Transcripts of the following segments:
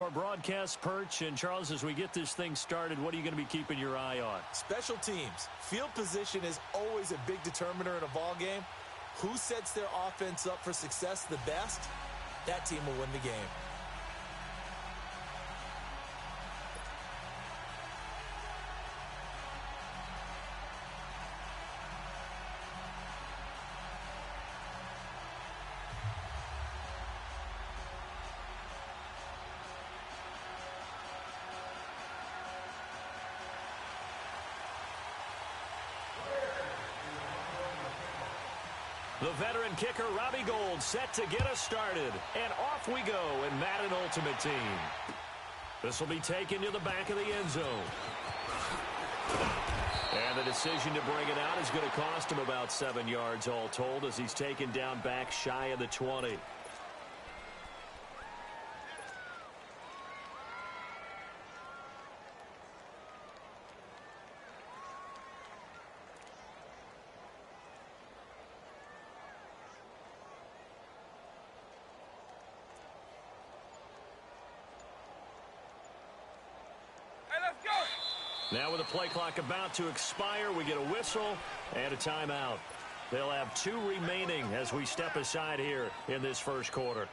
Our broadcast perch, and Charles, as we get this thing started, what are you going to be keeping your eye on? Special teams. Field position is always a big determiner in a ball game. Who sets their offense up for success the best? That team will win the game. The veteran kicker, Robbie Gould, set to get us started. And off we go in Madden Ultimate Team. This will be taken to the back of the end zone. And the decision to bring it out is going to cost him about 7 yards all told as he's taken down back shy of the 20. Now with the play clock about to expire, we get a whistle and a timeout. They'll have 2 remaining as we step aside here in this first quarter.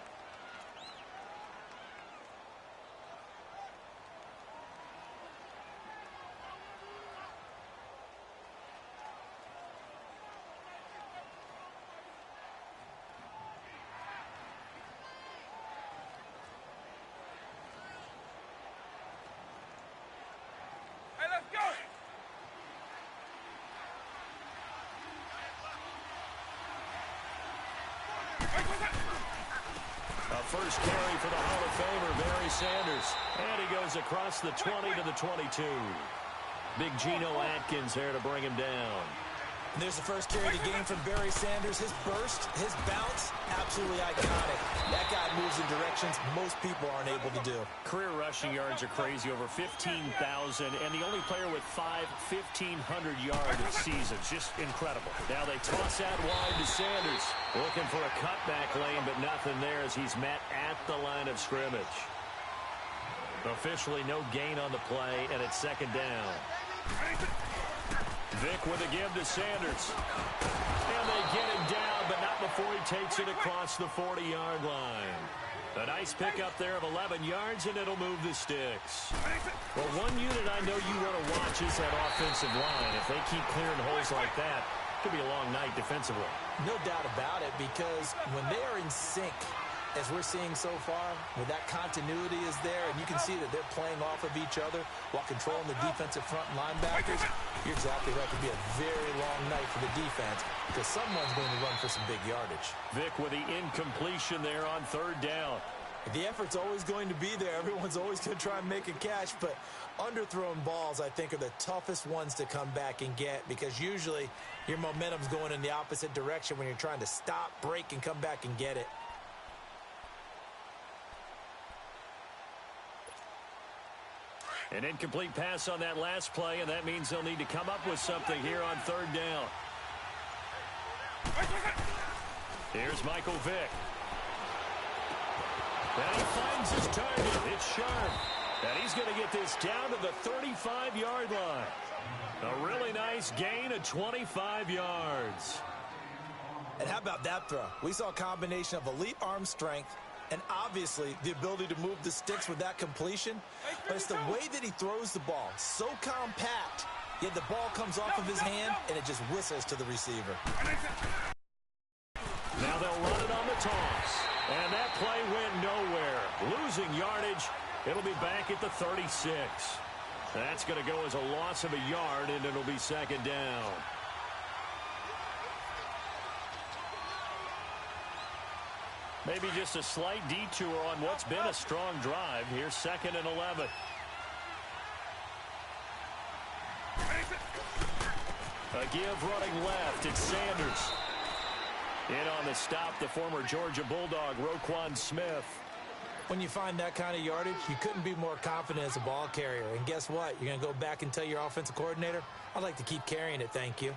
First carry for the Hall of Famer, Barry Sanders. And he goes across the 20 to the 22. Big Geno Atkins there to bring him down. And there's the first carry of the game from Barry Sanders. His burst, his bounce, absolutely iconic. That guy moves in directions most people aren't able to do. Career rushing yards are crazy, over 15,000, and the only player with 5 1,500-yard seasons. Just incredible. Now they toss out wide to Sanders. Looking for a cutback lane, but nothing there as he's met at the line of scrimmage. Officially no gain on the play, and it's second down. Vick with a give to Sanders. And they get him down, but not before he takes it across the 40-yard line. A nice pickup there of 11 yards, and it'll move the sticks. Well, one unit I know you want to watch is that offensive line. If they keep clearing holes like that, it could be a long night defensively. No doubt about it, because when they are in sync, as we're seeing so far, when that continuity is there, and you can see that they're playing off of each other while controlling the defensive front linebackers, you're exactly right. It could be a very long night for the defense because someone's going to run for some big yardage. Vick with the incompletion there on third down. The effort's always going to be there. Everyone's always going to try and make a catch, but underthrown balls, I think, are the toughest ones to come back and get because usually your momentum's going in the opposite direction when you're trying to stop, break, and come back and get it. An incomplete pass on that last play, and that means they'll need to come up with something here on third down. Here's Michael Vick. And he finds his target. It's Sharp. And he's going to get this down to the 35-yard line. A really nice gain of 25 yards. And how about that throw? We saw a combination of elite arm strength and obviously the ability to move the sticks with that completion. But it's the way that he throws the ball. So compact, yet the ball comes off of his hand, and it just whistles to the receiver. Now they'll run it on the toss. And that play went nowhere. Losing yardage. It'll be back at the 36. That's going to go as a loss of a yard, and it'll be second down. Maybe just a slight detour on what's been a strong drive. Here's second and 11. A give running left. It's Sanders. In on the stop, the former Georgia Bulldog, Roquan Smith. When you find that kind of yardage, you couldn't be more confident as a ball carrier. And guess what? You're going to go back and tell your offensive coordinator, I'd like to keep carrying it, thank you.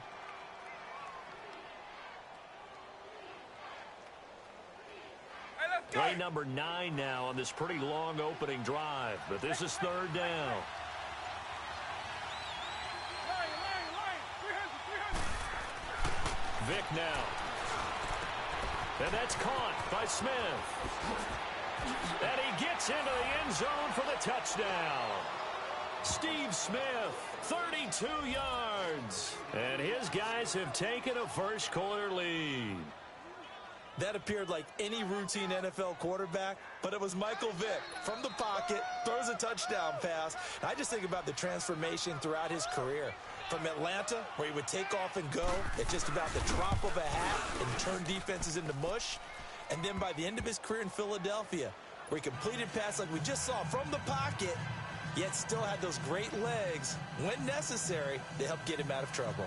They number 9 now on this pretty long opening drive. But this is third down. Vick now. And that's caught by Smith. And he gets into the end zone for the touchdown. Steve Smith, 32 yards. And his guys have taken a first-quarter lead. That appeared like any routine NFL quarterback, but it was Michael Vick from the pocket, throws a touchdown pass. I just think about the transformation throughout his career. From Atlanta, where he would take off and go at just about the drop of a hat and turn defenses into mush. And then by the end of his career in Philadelphia, where he completed passes like we just saw from the pocket, yet still had those great legs, when necessary, to help get him out of trouble.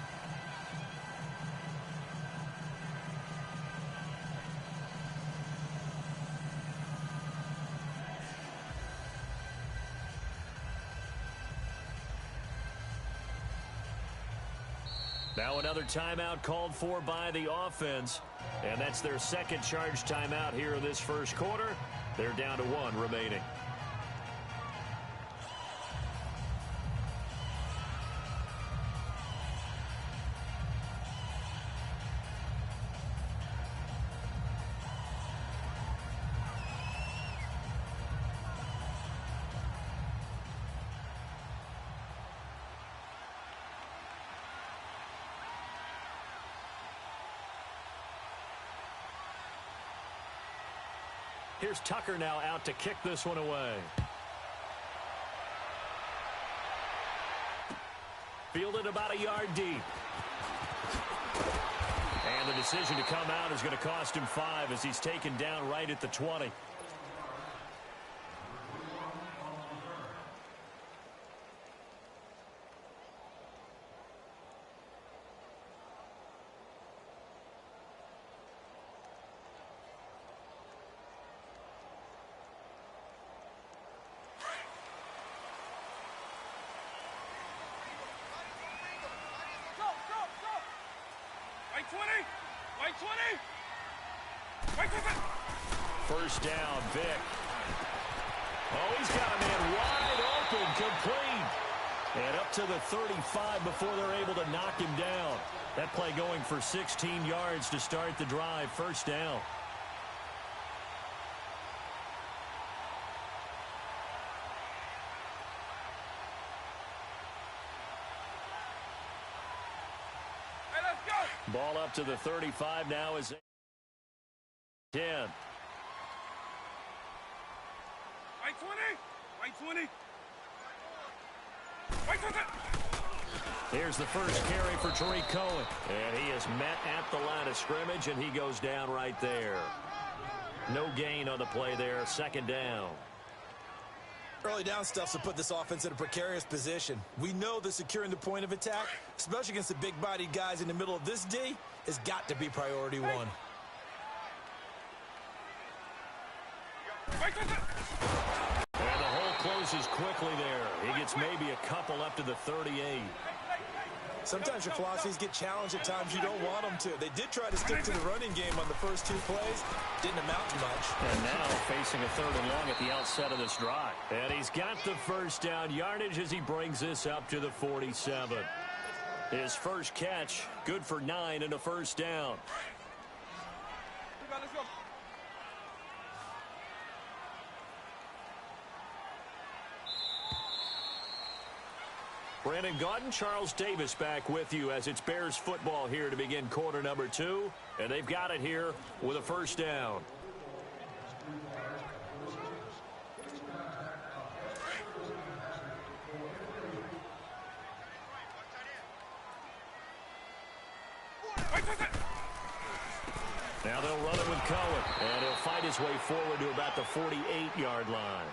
Now another timeout called for by the offense, and that's their second charge timeout here in this first quarter. They're down to 1 remaining. Here's Tucker now out to kick this one away. Fielded about a yard deep. And the decision to come out is going to cost him 5 as he's taken down right at the 20. First down, Vick. Oh, he's got a man wide open, complete. And up to the 35 before they're able to knock him down. That play going for 16 yards to start the drive. First down. Ball up to the 35 now is 10. Here's the first carry for Tariq Cohen. And he is met at the line of scrimmage, and he goes down right there. No gain on the play there. Second down. Early down stuff to put this offense in a precarious position. We know that securing the point of attack, especially against the big-bodied guys in the middle of this D, has got to be priority 1. And the hole closes quickly there. He gets maybe a couple up to the 38. Sometimes your philosophies get challenged at times you don't want them to. They did try to stick to the running game on the first 2 plays. Didn't amount to much. And now facing a 3rd and long at the outset of this drive. And he's got the first down yardage as he brings this up to the 47. His first catch, good for 9 and a first down. Let's go. Brandon Gaudin, Charles Davis back with you as it's Bears football here to begin quarter number 2. And they've got it here with a first down. Now they'll run it with Cohen. And he'll fight his way forward to about the 48-yard line.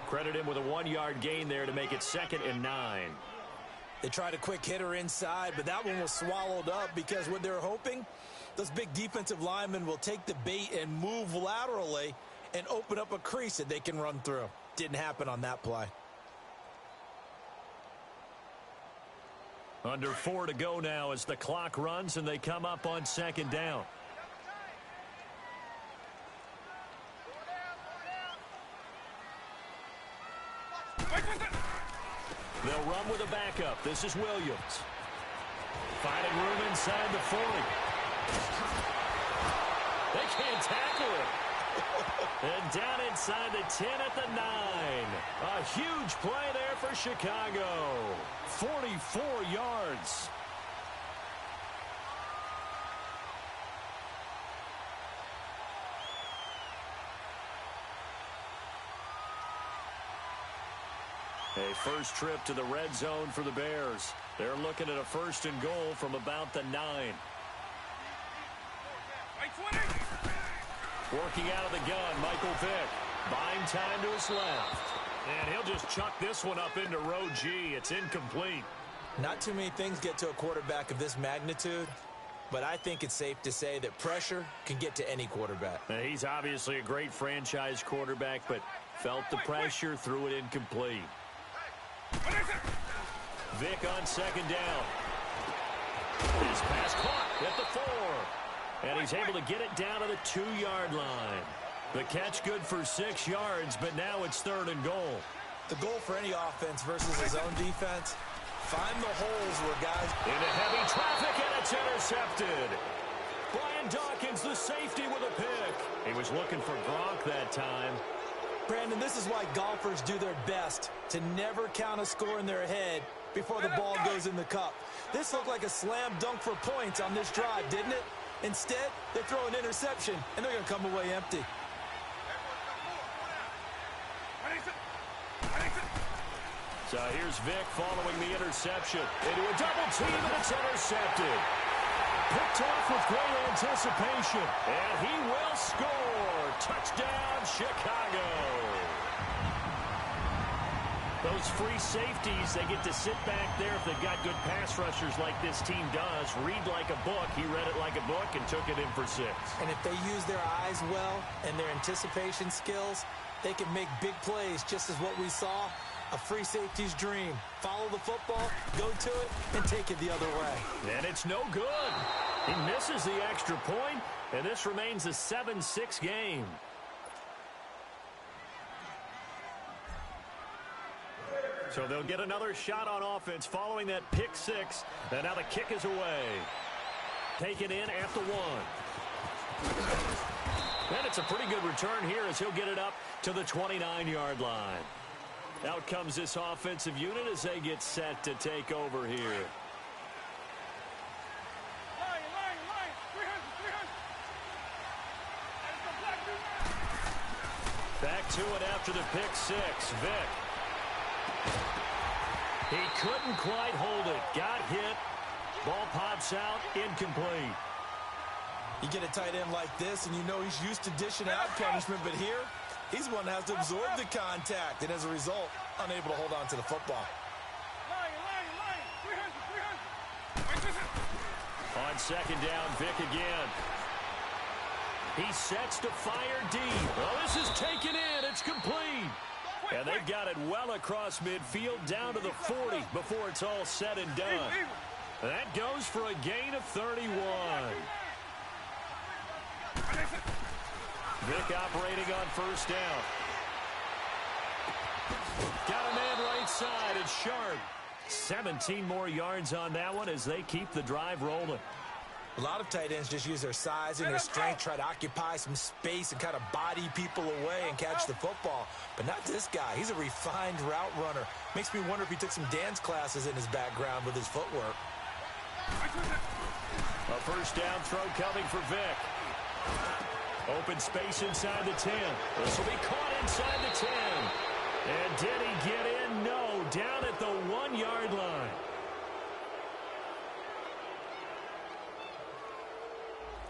Credit him with a 1-yard gain there to make it 2nd and 9. They tried a quick hitter inside, but that one was swallowed up because what they're hoping, those big defensive linemen will take the bait and move laterally and open up a crease that they can run through. Didn't happen on that play. Under 4 to go now as the clock runs and they come up on 2nd down. They'll run with a backup. This is Williams. Finding room inside the 40. They can't tackle it. And down inside the 10 at the 9. A huge play there for Chicago. 44 yards. A first trip to the red zone for the Bears. They're looking at a 1st and goal from about the 9. Working out of the gun, Michael Vick. Buying time to his left. And he'll just chuck this one up into row G. It's incomplete. Not too many things get to a quarterback of this magnitude, but I think it's safe to say that pressure can get to any quarterback. Now, he's obviously a great franchise quarterback, but felt the pressure, threw it incomplete. Vick on 2nd down. His pass caught at the 4. And he's able to get it down to the 2-yard line. The catch good for 6 yards, but now it's 3rd and goal. The goal for any offense versus his own defense, find the holes where guys... Into heavy traffic, and it's intercepted. Brian Dawkins, the safety, with a pick. He was looking for Gronk that time. Brandon, this is why golfers do their best to never count a score in their head before the ball goes in the cup. This looked like a slam dunk for points on this drive, didn't it? Instead, they throw an interception, and they're going to come away empty. So here's Vick following the interception. Into a double team, and it's intercepted. Picked off with great anticipation, and he will score. Touchdown, Chicago. Those free safeties, they get to sit back there if they've got good pass rushers like this team does. Read like a book. He read it like a book and took it in for 6. And if they use their eyes well and their anticipation skills, they can make big plays, just as what we saw. A free safety's dream. Follow the football, go to it, and take it the other way. And it's no good. He misses the extra point, and this remains a 7-6 game. So they'll get another shot on offense following that pick 6. And now the kick is away. Taken in at the 1. And it's a pretty good return here as he'll get it up to the 29-yard line. Out comes this offensive unit as they get set to take over here. Back to it after the pick 6. Vick. He couldn't quite hold it. Got hit. Ball pops out. Incomplete. You get a tight end like this, and you know he's used to dishing out punishment, but here, he's one that has to absorb the contact, and as a result, unable to hold on to the football. On 2nd down, Vick again. He sets to fire deep. Oh, this is taken in. It's complete. And they've got it well across midfield down to the 40 before it's all said and done. That goes for a gain of 31. Vick operating on 1st down. Got a man right side. It's Sharp. 17 more yards on that one as they keep the drive rolling. A lot of tight ends just use their size and their strength, try to occupy some space and kind of body people away and catch the football. But not this guy. He's a refined route runner. Makes me wonder if he took some dance classes in his background with his footwork. A 1st down throw coming for Vick. Open space inside the 10. This will be caught inside the 10. And did he get in? No. Down at the 1-yard line.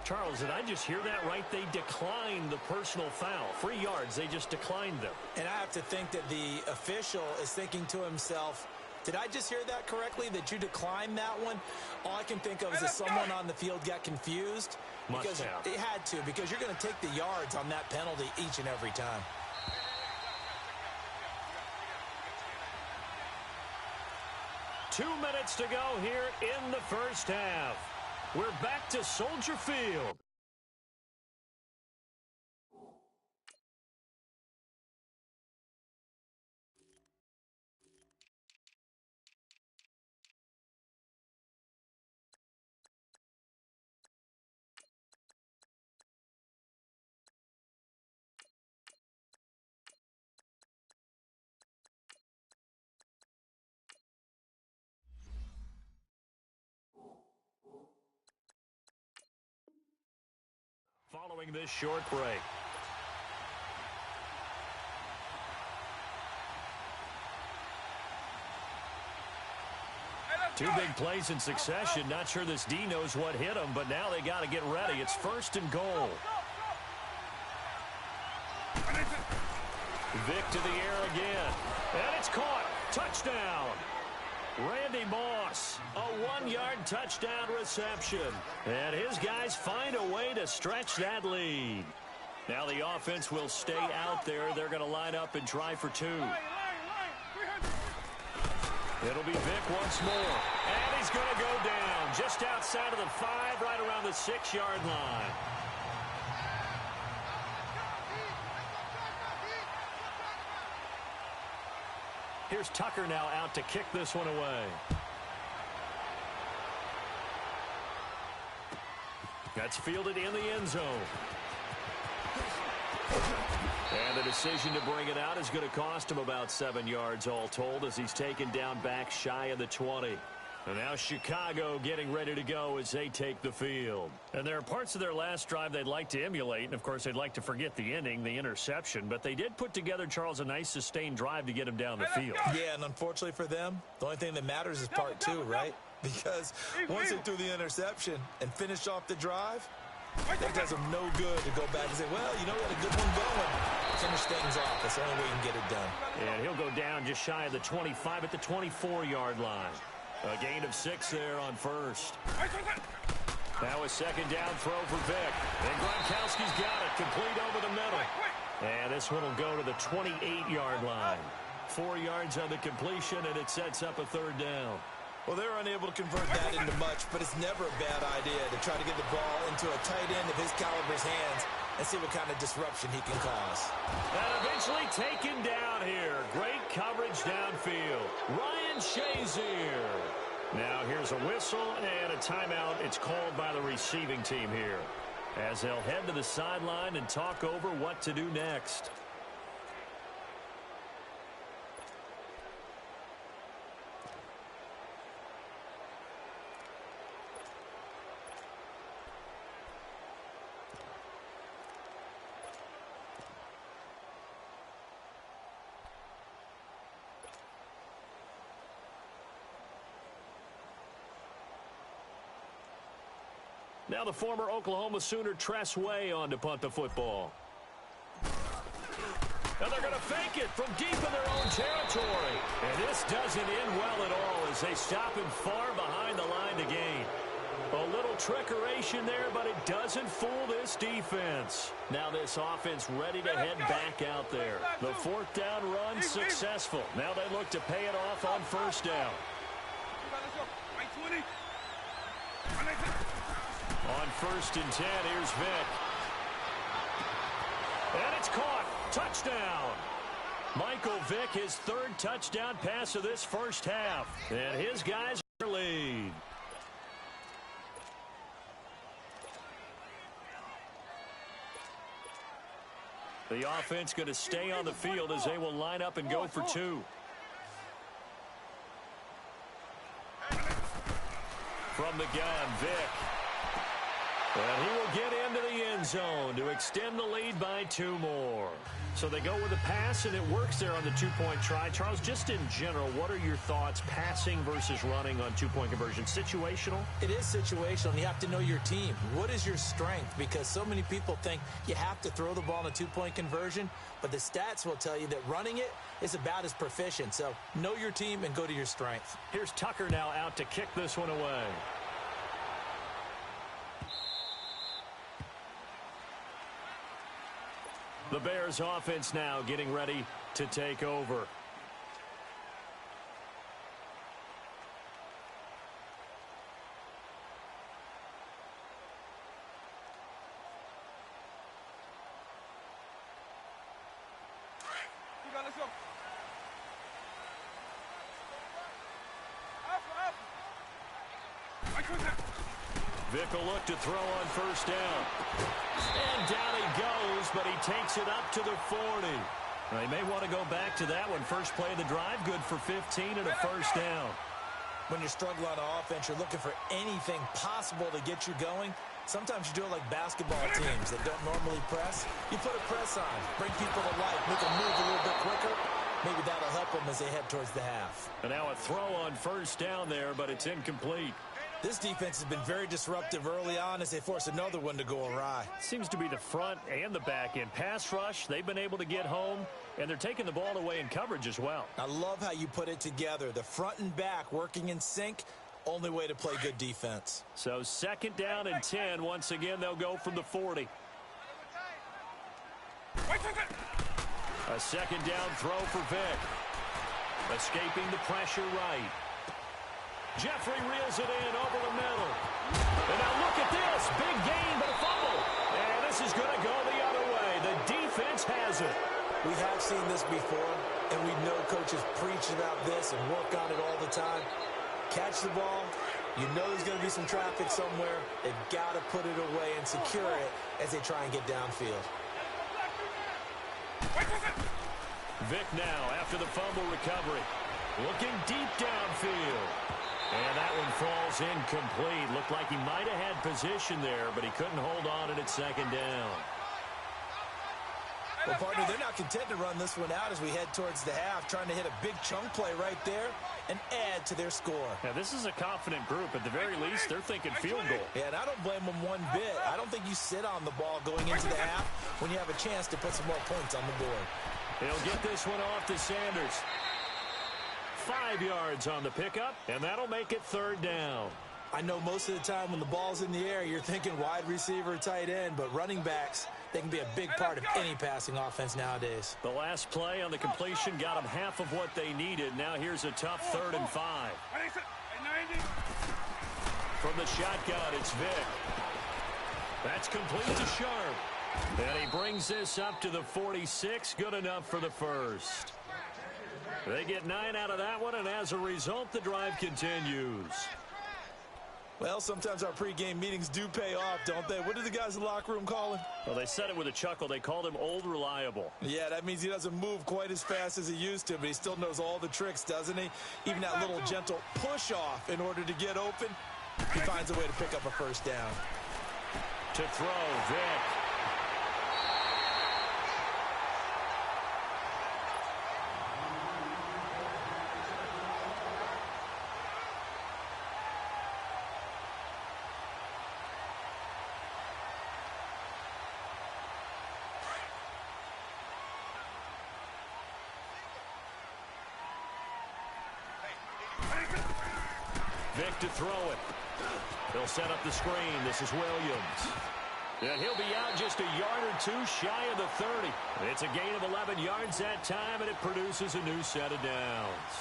Charles, did I just hear that right? They declined the personal foul. 3 yards, they just declined them. And I have to think that the official is thinking to himself, did I just hear that correctly, that you declined that one? All I can think of is that someone on the field got confused. Because it had to, because you're going to take the yards on that penalty each and every time. Two minutes to go here in the first half. We're back to Soldier Field. following this short break. Two big plays in succession. Not sure this D knows what hit him, but now they got to get ready. It's 1st and goal. Vic to the air again. And it's caught. Touchdown. Randy Moss, a 1-yard touchdown reception. And his guys find a way to stretch that lead. Now the offense will stay out there. They're going to line up and try for 2. It'll be Vic once more. And he's going to go down just outside of the 5, right around the 6-yard line. Here's Tucker now out to kick this one away. That's fielded in the end zone. And the decision to bring it out is going to cost him about 7 yards all told as he's taken down back shy of the 20. And now Chicago getting ready to go as they take the field. And there are parts of their last drive they'd like to emulate. And, of course, they'd like to forget the ending, the interception. But they did put together, Charles, a nice sustained drive to get him down the field. Yeah, and unfortunately for them, the only thing that matters is part 2, right? Because once they threw the interception and finished off the drive, that does them no good to go back and say, well, you know, we had a good one going. Finish things off. That's the only way you can get it done. And he'll go down just shy of the 25 at the 24-yard line. A gain of 6 there on 1st. Now a 2nd down throw for Vic. And Gronkowski's got it. Complete over the middle. And this one will go to the 28-yard line. 4 yards on the completion, and it sets up a 3rd down. Well, they're unable to convert that into much, but it's never a bad idea to try to get the ball into a tight end of his caliber's hands and see what kind of disruption he can cause. And eventually taken down here. Great coverage downfield. Ryan Shazier. Now here's a whistle and a timeout. It's called by the receiving team here, as they'll head to the sideline and talk over what to do next. Now the former Oklahoma Sooner Tress Way on to punt the football. And they're going to fake it from deep in their own territory. And this doesn't end well at all as they stop him far behind the line to gain. A little trickeration there, but it doesn't fool this defense. Now this offense ready to head back out there. The 4th down run successful. Now they look to pay it off on 1st down. On 1st and 10, here's Vic. And it's caught. Touchdown. Michael Vick, his 3rd touchdown pass of this first half. And his guys are lead. The offense going to stay on the field as they will line up and go for 2. From the gun, Vic. And he will get into the end zone to extend the lead by 2 more. So they go with a pass, and it works there on the 2-point try. Charles, just in general, what are your thoughts passing versus running on 2-point conversion? Situational? It is situational. You have to know your team. What is your strength? Because so many people think you have to throw the ball in a 2-point conversion, but the stats will tell you that running it is about as proficient. So know your team and go to your strength. Here's Tucker now out to kick this one away. The Bears offense now getting ready to take over. Vic will look to throw on 1st down. And down he goes, but he takes it up to the 40. They may want to go back to that one. First play of the drive, good for 15 and a 1st down. When you're struggling on offense, you're looking for anything possible to get you going. Sometimes you do it like basketball teams that don't normally press. You put a press on, bring people to life, make them move a little bit quicker. Maybe that'll help them as they head towards the half. And now a throw on first down there, but it's incomplete. This defense has been very disruptive early on as they force another one to go awry. Seems to be the front and the back end. Pass rush, they've been able to get home, and they're taking the ball away in coverage as well. I love how you put it together. The front and back working in sync, only way to play good defense. So second down and 10. Once again, they'll go from the 40. A second down throw for Vick. Escaping the pressure right. Jeffrey reels it in over the middle. And now look at this. Big gain, but a fumble. And this is going to go the other way. The defense has it. We have seen this before, and we know coaches preach about this and work on it all the time. Catch the ball. You know there's going to be some traffic somewhere. They've got to put it away and secure it as they try and get downfield. Vick now after the fumble recovery. Looking deep downfield. And that one falls incomplete. Looked like he might have had position there, but he couldn't hold on at second down. Well, partner, they're not content to run this one out as we head towards the half, trying to hit a big chunk play right there and add to their score. Now, this is a confident group. At the very least, they're thinking field goal. Yeah, and I don't blame them one bit. I don't think you sit on the ball going into the half when you have a chance to put some more points on the board. He'll get this one off to Sanders. 5 yards on the pickup, and that'll make it third down. I know most of the time when the ball's in the air, you're thinking wide receiver, tight end, but running backs, they can be a big part of any passing offense nowadays. The last play on the completion got them half of what they needed. Now here's a tough 3rd and 5. From the shotgun, it's Vick. That's complete to Sharp. And he brings this up to the 46. Good enough for the first. They get 9 out of that one, and as a result, the drive continues. Well, sometimes our pregame meetings do pay off, don't they? What do the guys in the locker room call him? Well, they said it with a chuckle. They called him Old Reliable. Yeah, that means he doesn't move quite as fast as he used to, but he still knows all the tricks, doesn't he? Even that little gentle push-off in order to get open, he finds a way to pick up a first down. To throw, Vick. Vick to throw it. They'll set up the screen. This is Williams. And he'll be out just a yard or two shy of the 30. It's a gain of 11 yards that time, and it produces a new set of downs.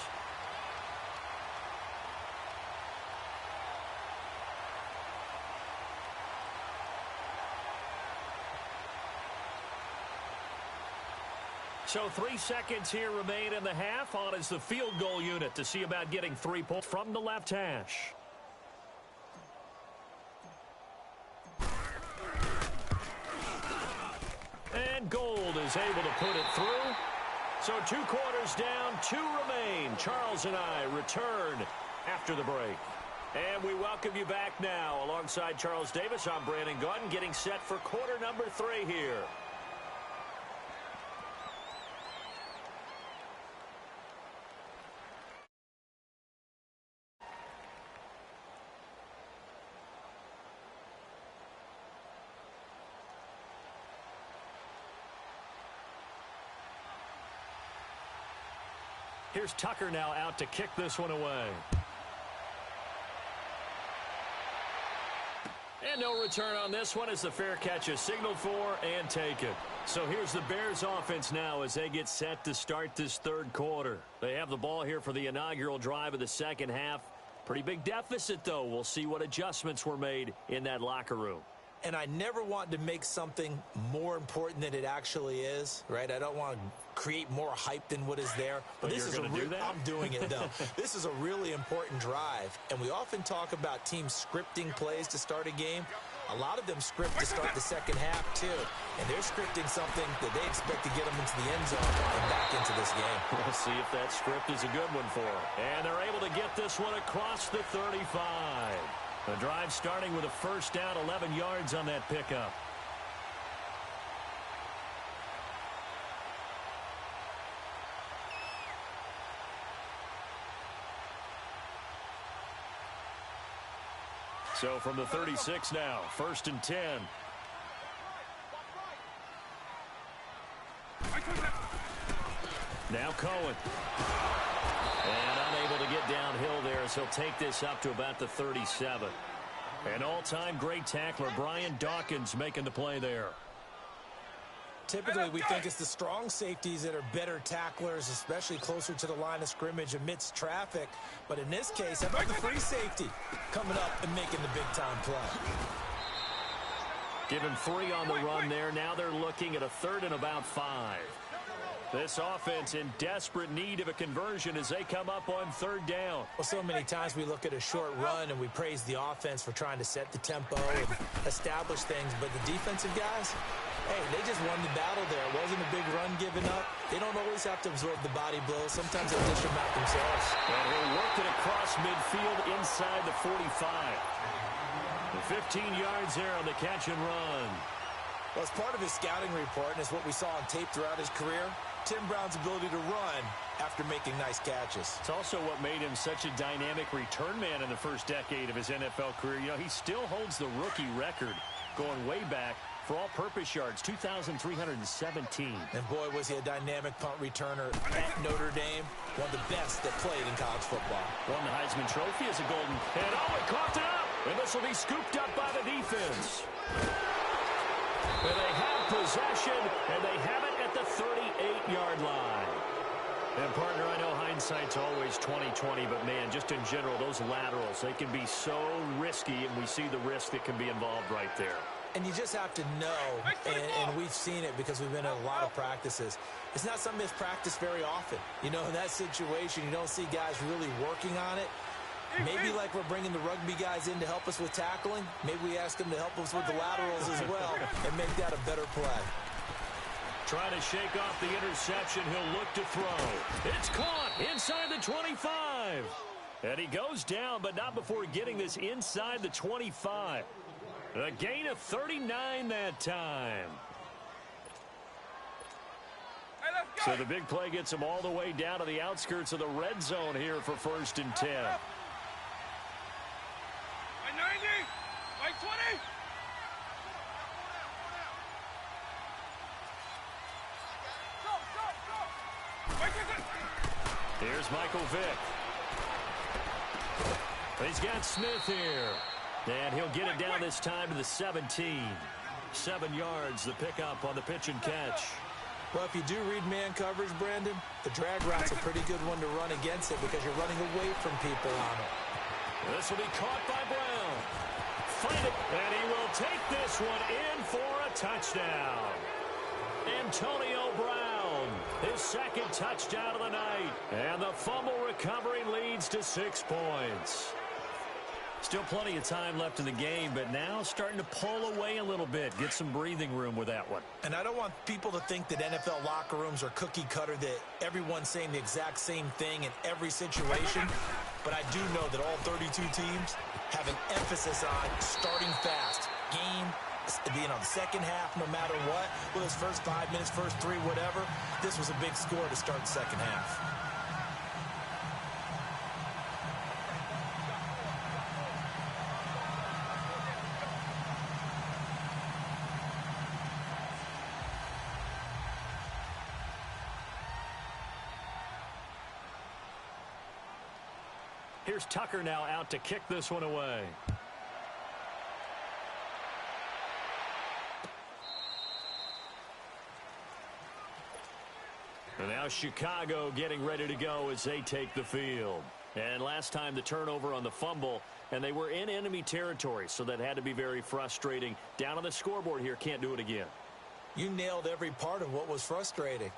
So 3 seconds here remain in the half. On is the field goal unit to see about getting 3 points from the left hash. And Gold is able to put it through. So 2 quarters down, 2 remain. Charles and I return after the break. And we welcome you back now. Alongside Charles Davis, I'm Brandon Gaudin, getting set for quarter number 3 here. Here's Tucker now out to kick this one away. And no return on this one as the fair catch is signaled for and taken. So here's the Bears offense now as they get set to start this 3rd quarter. They have the ball here for the inaugural drive of the second half. Pretty big deficit, though. We'll see what adjustments were made in that locker room. And I never want to make something more important than it actually is, right? I don't want to create more hype than what is there. But this is do that? I'm doing it, though. This is a really important drive. And we often talk about teams scripting plays to start a game. A lot of them script to start the second half, too. And they're scripting something that they expect to get them into the end zone and back into this game. We'll see if that script is a good one for them. And they're able to get this one across the 35. The drive starting with a first down, 11 yards on that pickup. So from the 36 now, 1st and 10. Now Cohen. And unable to get downhill there as he'll take this up to about the 37. An all-time great tackler, Brian Dawkins, making the play there. Typically, we think it's the strong safeties that are better tacklers, especially closer to the line of scrimmage amidst traffic. But in this case, how about the free safety coming up and making the big-time play? Give him 3 on the run there. Now they're looking at a 3rd and about 5. This offense in desperate need of a conversion as they come up on 3rd down. Well, so many times we look at a short run and we praise the offense for trying to set the tempo and establish things. But the defensive guys, hey, they just won the battle there. It wasn't a big run given up. They don't always have to absorb the body blows. Sometimes they dish them out themselves. And he'll work it across midfield inside the 45. The 15 yards there on the catch and run. Well, as part of his scouting report, and it's what we saw on tape throughout his career, Tim Brown's ability to run after making nice catches. It's also what made him such a dynamic return man in the first decade of his NFL career. You know, he still holds the rookie record going way back for all-purpose yards, 2,317. And boy, was he a dynamic punt returner at Notre Dame. One of the best that played in college football. Won the Heisman Trophy as a Golden. And it coughed it up. And this will be scooped up by the defense. And they have possession, and they have it at the 38-yard line. And, partner, I know hindsight's always 20/20, but, man, just in general, those laterals, they can be so risky, and we see the risk that can be involved right there. And you just have to know, and we've seen it because we've been in a lot of practices. It's not something that's practiced very often. You know, in that situation, you don't see guys really working on it. Maybe like we're bringing the rugby guys in to help us with tackling, maybe we ask them to help us with the laterals as well and make that a better play. Trying to shake off the interception. He'll look to throw. It's caught inside the 25. And he goes down, but not before getting this inside the 25. A gain of 39 that time. So the big play gets him all the way down to the outskirts of the red zone here for 1st and 10. Here's Michael Vick. He's got Smith here. And he'll get it down this time to the 17. 7 yards, the pickup on the pitch and catch. Well, if you do read man coverage, Brandon, the drag route's a pretty good one to run against it because you're running away from people on it. This will be caught by Brown. Find it, and he will take this one in for a touchdown. Antonio Brown, his 2nd touchdown of the night. And the fumble recovery leads to 6 points. Still plenty of time left in the game, but now starting to pull away a little bit. Get some breathing room with that one. And I don't want people to think that NFL locker rooms are cookie cutter, that everyone's saying the exact same thing in every situation. But I do know that all 32 teams have an emphasis on starting fast. Game, the second half, no matter what. Well, his first 5 minutes, first 3, whatever. This was a big score to start the second half. Here's Tucker now out to kick this one away. And now Chicago getting ready to go as they take the field. And last time the turnover on the fumble, and they were in enemy territory, so that had to be very frustrating. Down on the scoreboard here, can't do it again. You nailed every part of what was frustrating.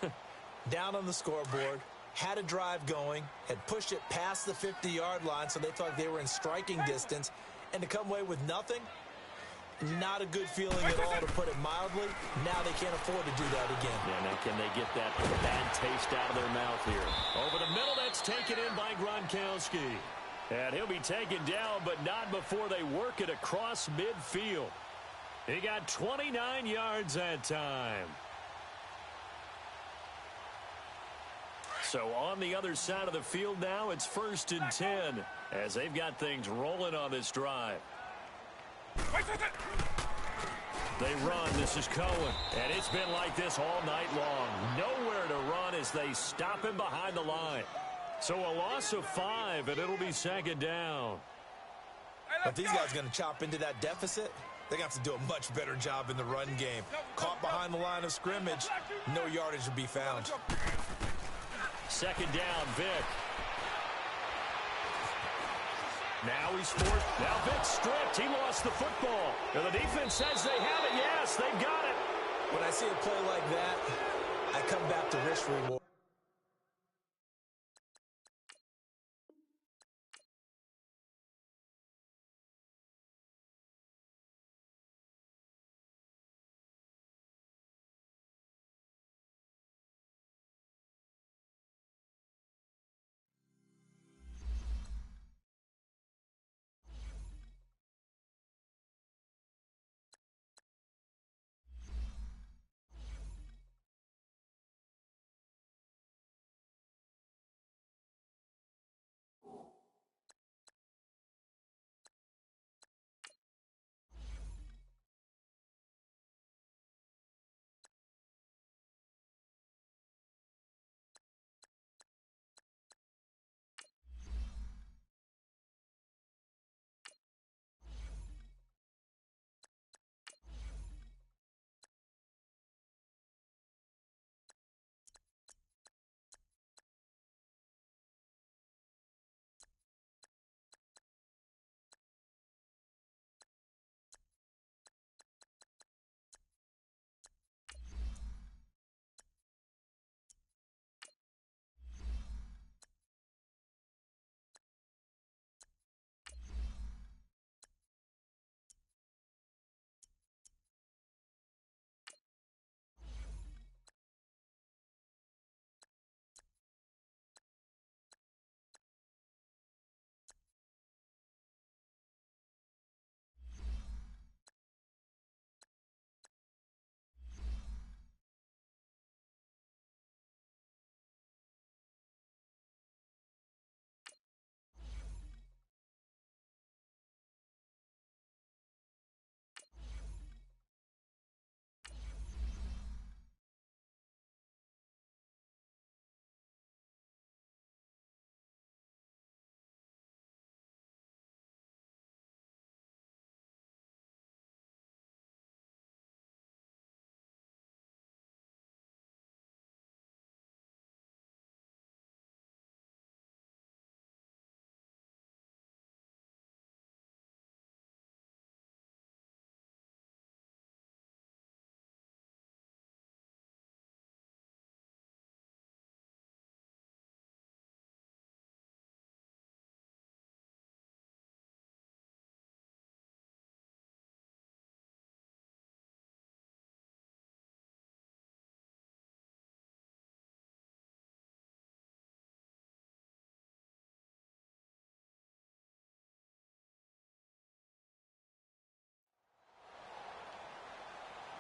Down on the scoreboard, had a drive going, had pushed it past the 50-yard line, so they thought they were in striking distance, and to come away with nothing, not a good feeling at all, to put it mildly. Now they can't afford to do that again. Yeah, now can they get that bad taste out of their mouth here? Over the middle, that's taken in by Gronkowski. And he'll be taken down, but not before they work it across midfield. He got 29 yards that time. So on the other side of the field now, it's 1st and 10 as they've got things rolling on this drive. They run. This is Cohen. And it's been like this all night long. Nowhere to run as they stop him behind the line. So a loss of 5, and it'll be 2nd down. If these guys are going to chop into that deficit, they're going to have to do a much better job in the run game. Caught behind the line of scrimmage, no yardage to be found. 2nd down, Vick. Now he's forced. Now Vick stripped. He lost the football. And the defense says they have it. Yes, they've got it. When I see a play like that, I come back to risk reward.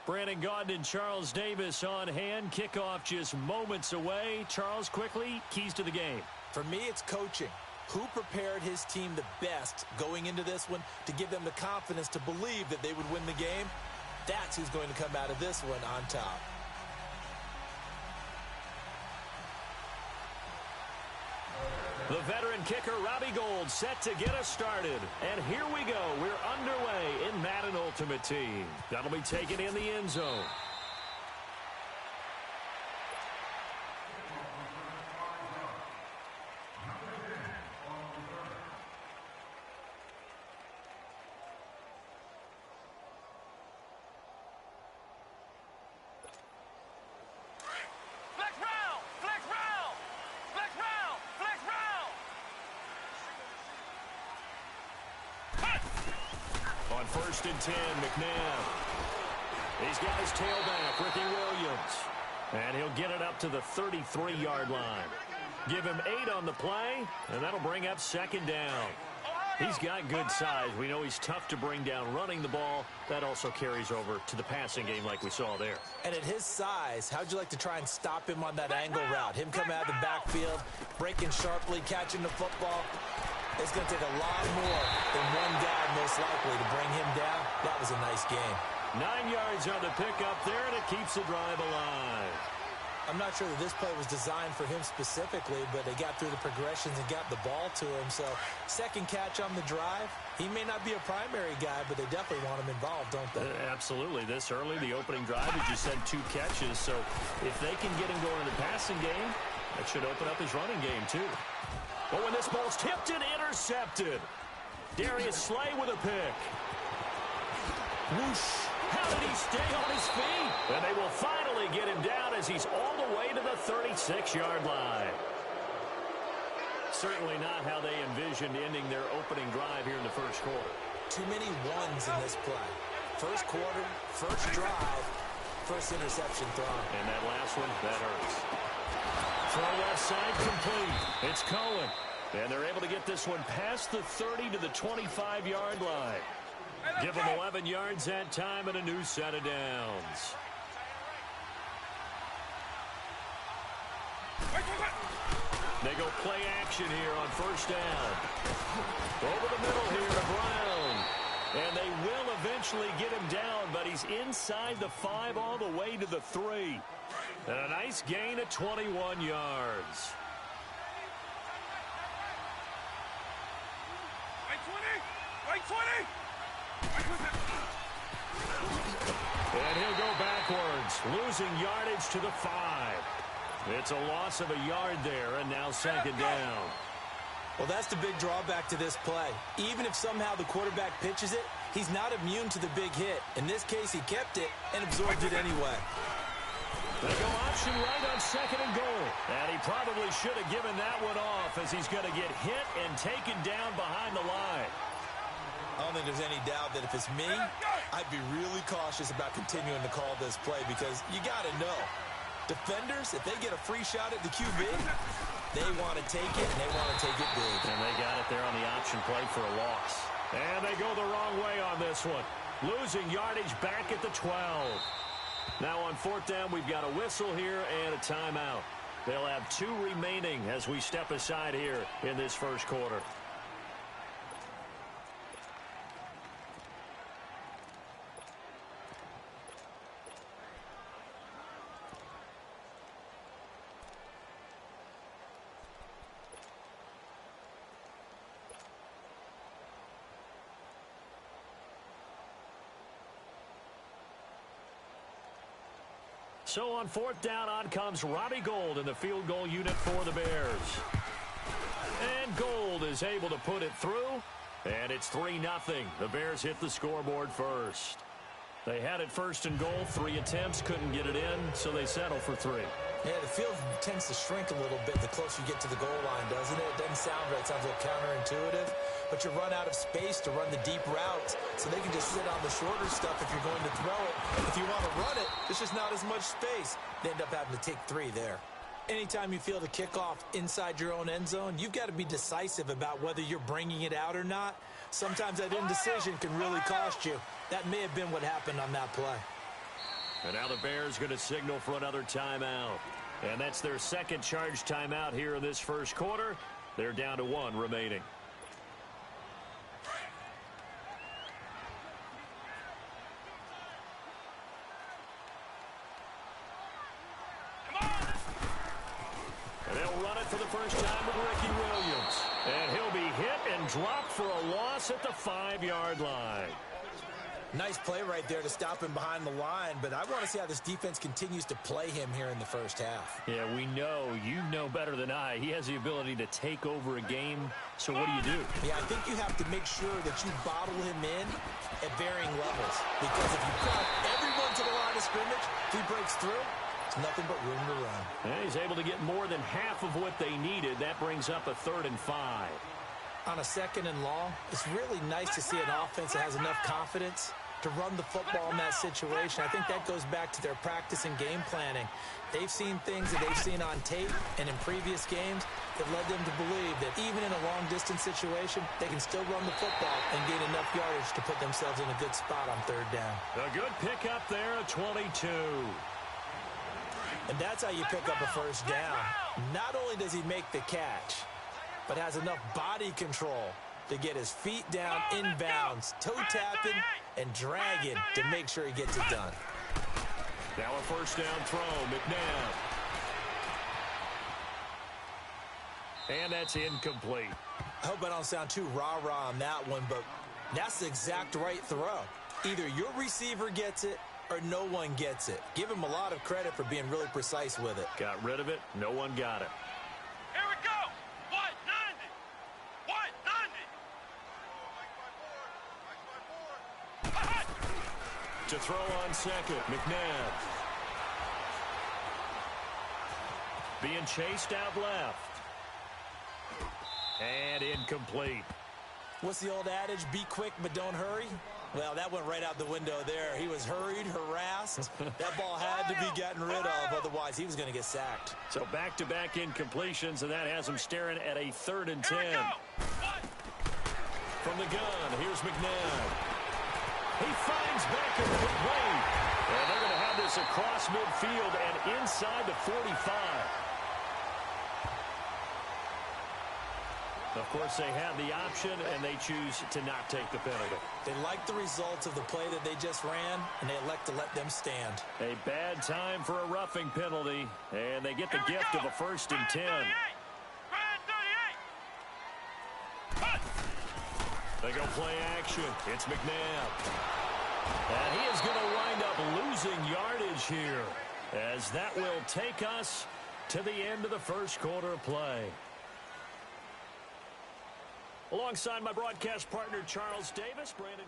Brandon Gaudin and Charles Davis on hand. Kickoff just moments away. Charles, quickly, keys to the game. For me, it's coaching. Who prepared his team the best going into this one to give them the confidence to believe that they would win the game? That's who's going to come out of this one on top. The veteran kicker, Robbie Gould, set to get us started. And here we go. We're underway in Madden Ultimate Team. That'll be taken in the end zone. On 1st and 10, McNabb. He's got his tailback, Ricky Williams. And he'll get it up to the 33-yard line. Give him 8 on the play, and that'll bring up 2nd down. He's got good size. We know he's tough to bring down running the ball. That also carries over to the passing game like we saw there. And at his size, how'd you like to try and stop him on that angle route? Him coming out of the backfield, breaking sharply, catching the football. It's going to take a lot more than one guy most likely to bring him down. That was a nice game. 9 yards on the pickup there, and it keeps the drive alive. I'm not sure that this play was designed for him specifically, but they got through the progressions and got the ball to him. So second catch on the drive. He may not be a primary guy, but they definitely want him involved, don't they? Absolutely. This early, the opening drive, as you said, 2 catches. So if they can get him going in the passing game, that should open up his running game too. But when this ball's tipped and intercepted, Darius Slay with a pick. Whoosh. How did he stay on his feet? And they will finally get him down as he's all the way to the 36-yard line. Certainly not how they envisioned ending their opening drive here in the first quarter. Too many ones in this play. First quarter, first drive, first interception thrown. And that last one, that hurts. Throw left side complete. It's Cohen. And they're able to get this one past the 30 to the 25-yard line. Give them 11 yards that time and a new set of downs. They go play action here on first down. Over the middle here to Brown. And they will eventually get him down, but he's inside the 5 all the way to the 3. And a nice gain of 21 yards. Right 20! And he'll go backwards, losing yardage to the 5. It's a loss of a yard there, and now second down. Well, that's the big drawback to this play. Even if somehow the quarterback pitches it, he's not immune to the big hit. In this case, he kept it and absorbed it anyway. They go option right on second and goal. And he probably should have given that one off as he's going to get hit and taken down behind the line. I don't think there's any doubt that if it's me, I'd be really cautious about continuing to call this play because you got to know. Defenders, if they get a free shot at the QB, they want to take it, and they want to take it big. And they got it there on the option play for a loss. And they go the wrong way on this one. Losing yardage back at the 12. Now on fourth down, we've got a whistle here and a timeout. They'll have 2 remaining as we step aside here in this first quarter. So on fourth down, on comes Robbie Gould in the field goal unit for the Bears. And Gould is able to put it through, and it's 3-0. The Bears hit the scoreboard first. They had it first and goal, 3 attempts, couldn't get it in, so they settle for 3. Yeah, the field tends to shrink a little bit the closer you get to the goal line, doesn't it? It doesn't sound right. It sounds a little counterintuitive. But you run out of space to run the deep routes, so they can just sit on the shorter stuff if you're going to throw it. If you want to run it, there's just not as much space. They end up having to take 3 there. Anytime you feel the kickoff inside your own end zone, you've got to be decisive about whether you're bringing it out or not. Sometimes that indecision can really cost you. That may have been what happened on that play. And now the Bears going to signal for another timeout. And that's their second charge timeout here in this first quarter. They're down to 1 remaining. And they'll run it for the first time with Ricky Williams. And he'll be hit and dropped for a loss at the 5-yard line. Nice play right there to stop him behind the line, but I want to see how this defense continues to play him here in the first half. Yeah, we know. You know better than I. He has the ability to take over a game, so what do? Yeah, I think you have to make sure that you bottle him in at varying levels, because if you crowd everyone to the line of scrimmage, if he breaks through, it's nothing but room to run. And he's able to get more than half of what they needed. That brings up a 3rd and 5. On a 2nd and long, it's really nice to see an offense that has enough confidence to run the football in that situation. I think that goes back to their practice and game planning. They've seen things that they've seen on tape and in previous games that led them to believe that even in a long-distance situation, they can still run the football and gain enough yardage to put themselves in a good spot on third down. A good pickup there, a 22. And that's how you pick up a first down. Not only does he make the catch, but has enough body control to get his feet down inbounds, toe tapping, and dragging to make sure he gets it done. Now a first down throw, McNabb. And that's incomplete. I hope I don't sound too rah-rah on that one, but that's the exact right throw. Either your receiver gets it or no one gets it. Give him a lot of credit for being really precise with it. Got rid of it. No one got it. Here we go. 190. 190. To throw on second, McNabb. Being chased out left. And incomplete. What's the old adage? Be quick, but don't hurry. Well, that went right out the window there. He was hurried, harassed. That ball had to be gotten rid of, otherwise he was going to get sacked. So back-to-back incompletions, and that has him staring at a 3rd and 10. From the gun, here's McNabb. He finds Becker with Wade. And they're going to have this across midfield and inside the 45. Of course, they have the option, and they choose to not take the penalty. They like the results of the play that they just ran, and they elect to let them stand. A bad time for a roughing penalty, and they get the gift of a 1st and 10. They go play action. It's McNabb. And he is going to wind up losing yardage here, as that will take us to the end of the first quarter of play. Alongside my broadcast partner, Charles Davis. Brandon.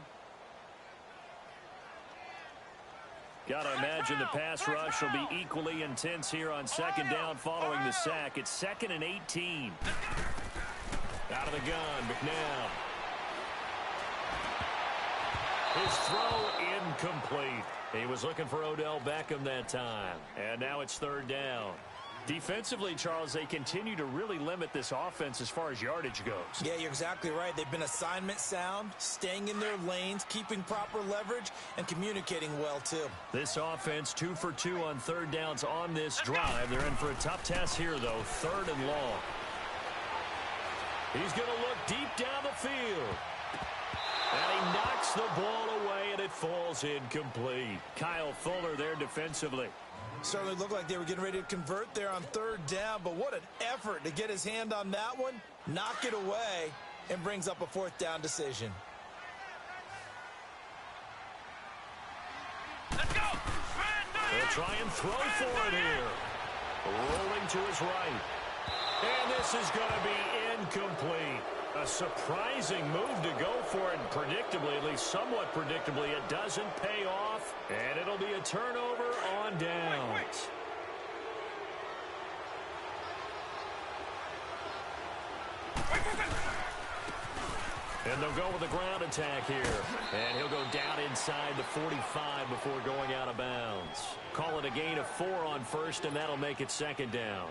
Got to imagine the pass rush will be equally intense here on 2nd down following the sack. It's 2nd and 18. Out of the gun, McNabb. His throw incomplete. He was looking for Odell Beckham that time. And now it's 3rd down. Defensively, Charles, they continue to really limit this offense as far as yardage goes. Yeah, you're exactly right. They've been assignment sound, staying in their lanes, keeping proper leverage, and communicating well, too. This offense 2 for 2 on 3rd downs on this drive. They're in for a tough test here, though, 3rd and long. He's going to look deep down the field. And he knocks the ball away, and it falls incomplete. Kyle Fuller there defensively. Certainly looked like they were getting ready to convert there on 3rd down, but what an effort to get his hand on that one, knock it away, and brings up a 4th down decision. Let's go. They'll try and throw for it here. Rolling to his right. And this is going to be incomplete. A surprising move to go for it, predictably, at least somewhat predictably. It doesn't pay off, and it'll be a turnover on downs. And they'll go with a ground attack here. And he'll go down inside the 45 before going out of bounds. Call it a gain of 4 on 1st, and that'll make it 2nd down.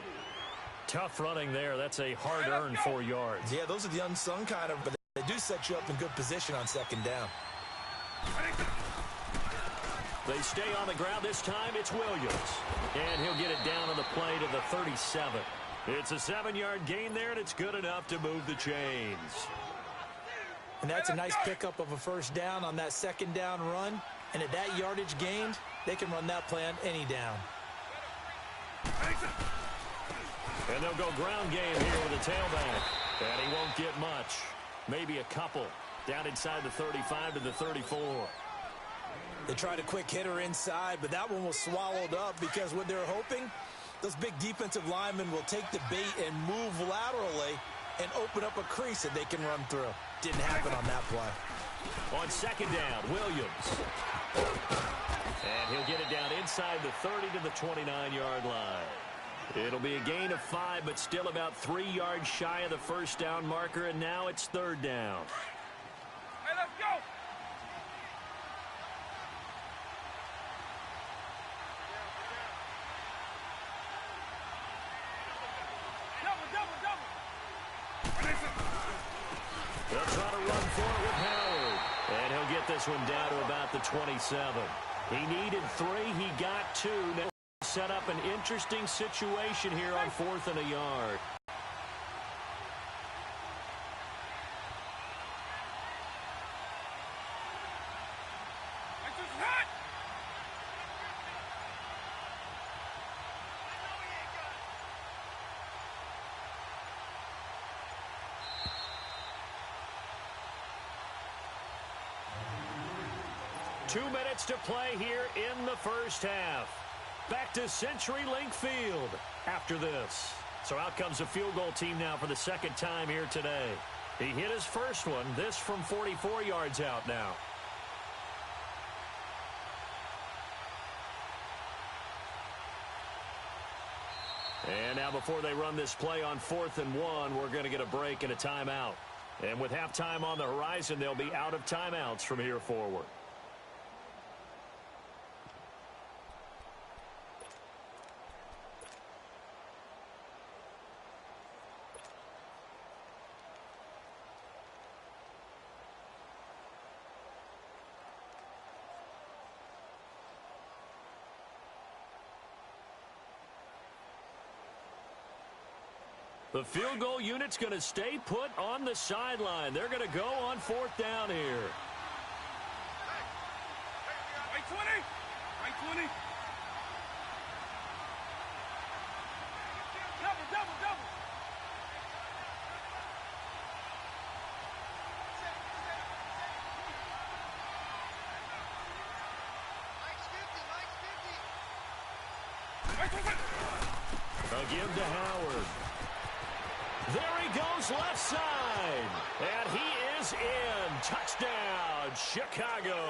Tough running there. That's a hard-earned 4 yards. Yeah, those are the unsung kind of, but they do set you up in good position on 2nd down. They stay on the ground. This time it's Williams. And he'll get it down on the play to the 37. It's a 7-yard gain there, and it's good enough to move the chains. And that's a nice pickup of a 1st down on that 2nd down run. And at that yardage gained, they can run that play on any down. And they'll go ground game here with a tailback. And he won't get much. Maybe a couple. Down inside the 35 to the 34. They tried a quick hitter inside, but that one was swallowed up because what they're hoping, those big defensive linemen will take the bait and move laterally and open up a crease that they can run through. Didn't happen on that play. On 2nd down, Williams. And he'll get it down inside the 30 to the 29-yard line. It'll be a gain of 5, but still about 3 yards shy of the 1st down marker, and now it's 3rd down. Hey, let's go. They'll try to run for it with Howard. And he'll get this one down to about the 27. He needed 3. He got 2. Now set up an interesting situation here on 4th and a yard. Two minutes to play here in the first half. Back to CenturyLink Field after this. So out comes a field goal team now for the second time here today. He hit his first one, this from 44 yards out now. And now before they run this play on 4th and 1, we're going to get a break and a timeout. And with halftime on the horizon, they'll be out of timeouts from here forward. The field goal unit's going to stay put on the sideline. They're going to go on 4th down here. Right 20. Right 20. Double. They'll give to Howard. There he goes left side. And he is in. Touchdown, Chicago.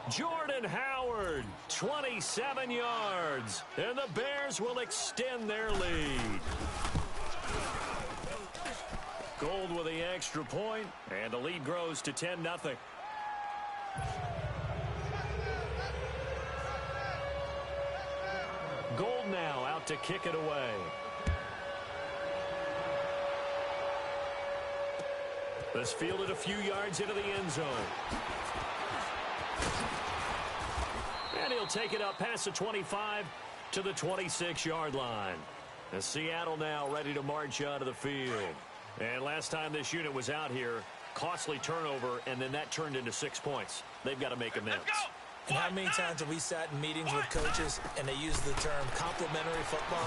Jordan Howard, 27 yards. And the Bears will extend their lead. Gold with the extra point, and the lead grows to 10-0. Gold now out to kick it away. This fielded a few yards into the end zone. And he'll take it up past the 25 to the 26-yard line. And Seattle now ready to march out of the field. And last time this unit was out here, costly turnover, and then that turned into 6 points. They've got to make amends. And how many times have we sat in meetings with coaches and they use the term complementary football?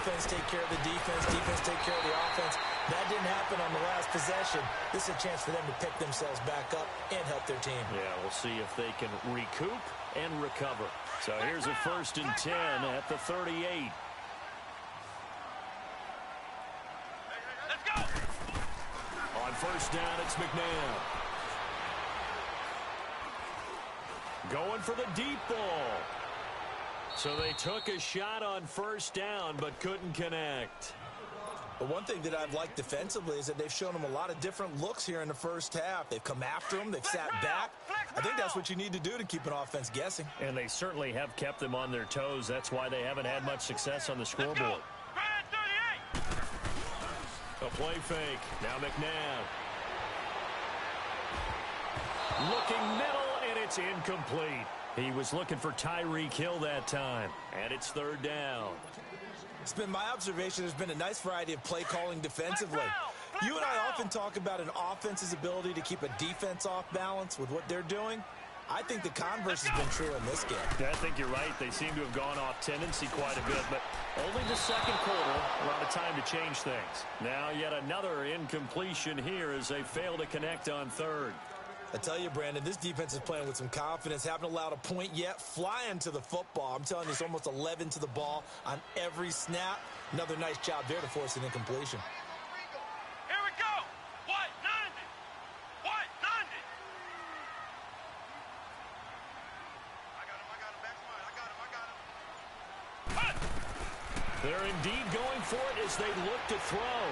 Offense take care of the defense, defense take care of the offense. That didn't happen on the last possession. This is a chance for them to pick themselves back up and help their team. Yeah, we'll see if they can recoup and recover. So here's a 1st and 10 at the 38. Let's go. On 1st down, it's McNabb. Going for the deep ball. So they took a shot on 1st down, but couldn't connect. But one thing that I've liked defensively is that they've shown them a lot of different looks here in the first half. They've come after them. They've sat back. I think that's what you need to do to keep an offense guessing. And they certainly have kept them on their toes. That's why they haven't had much success on the scoreboard. A play fake. Now McNabb. Looking middle, and it's incomplete. He was looking for Tyreek Hill that time. And it's 3rd down. It's been my observation there's been a nice variety of play calling defensively. You and I often talk about an offense's ability to keep a defense off balance with what they're doing. I think the converse has been true in this game. Yeah, I think you're right. They seem to have gone off tendency quite a bit, but only the second quarter, a lot of time to change things. Now yet another incompletion here as they fail to connect on 3rd. I tell you, Brandon, this defense is playing with some confidence. Haven't allowed a point yet. Flying to the football. I'm telling you, it's almost 11 to the ball on every snap. Another nice job there to force an incompletion. Here we go. What? 90. What? 90. I got him. Back to mine. They're indeed going for it as they look to throw.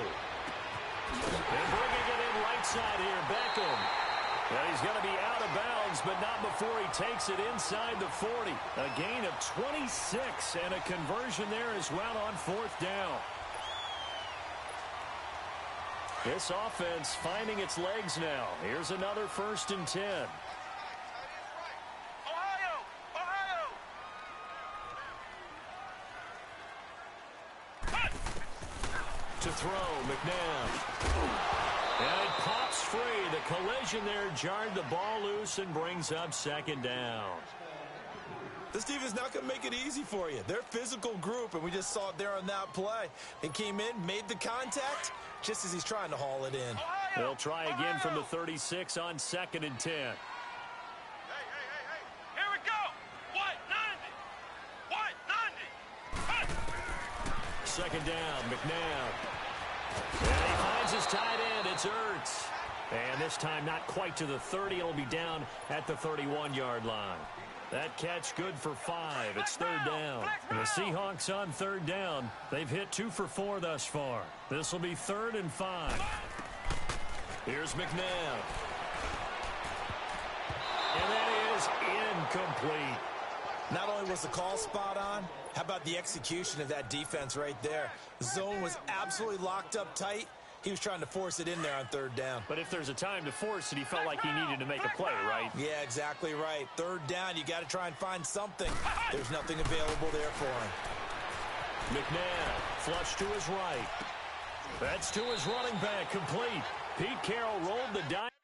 And bringing it in right side here, Beckham. Well, he's going to be out of bounds, but not before he takes it inside the 40. A gain of 26 and a conversion there as well on 4th down. This offense finding its legs now. Here's another 1st and 10. Ohio! Ohio! Cut! To throw, McNabb. And it pops free. The collision there jarred the ball loose and brings up 2nd down. This defense not going to make it easy for you. They're a physical group, and we just saw it there on that play. It came in, made the contact, just as he's trying to haul it in. Ohio! They'll try again from the Ohio! 36 on 2nd and 10. Hey! Here we go! What? 90! What? 90! Cut! 2nd down, McNabb. And he finds his tight end. It's Ertz. And this time not quite to the 30. It'll be down at the 31-yard line. That catch good for 5. It's 3rd down. And the Seahawks on 3rd down. They've hit 2 for 4 thus far. This will be 3rd and 5. Here's McNabb. And that is incomplete. Not only was the call spot on, how about the execution of that defense right there? The zone was absolutely locked up tight. He was trying to force it in there on 3rd down. But if there's a time to force it, he felt like he needed to make a play, right? Yeah, exactly right. 3rd down, you got to try and find something. There's nothing available there for him. McNabb, flush to his right. That's to his running back, complete. Pete Carroll rolled the dice.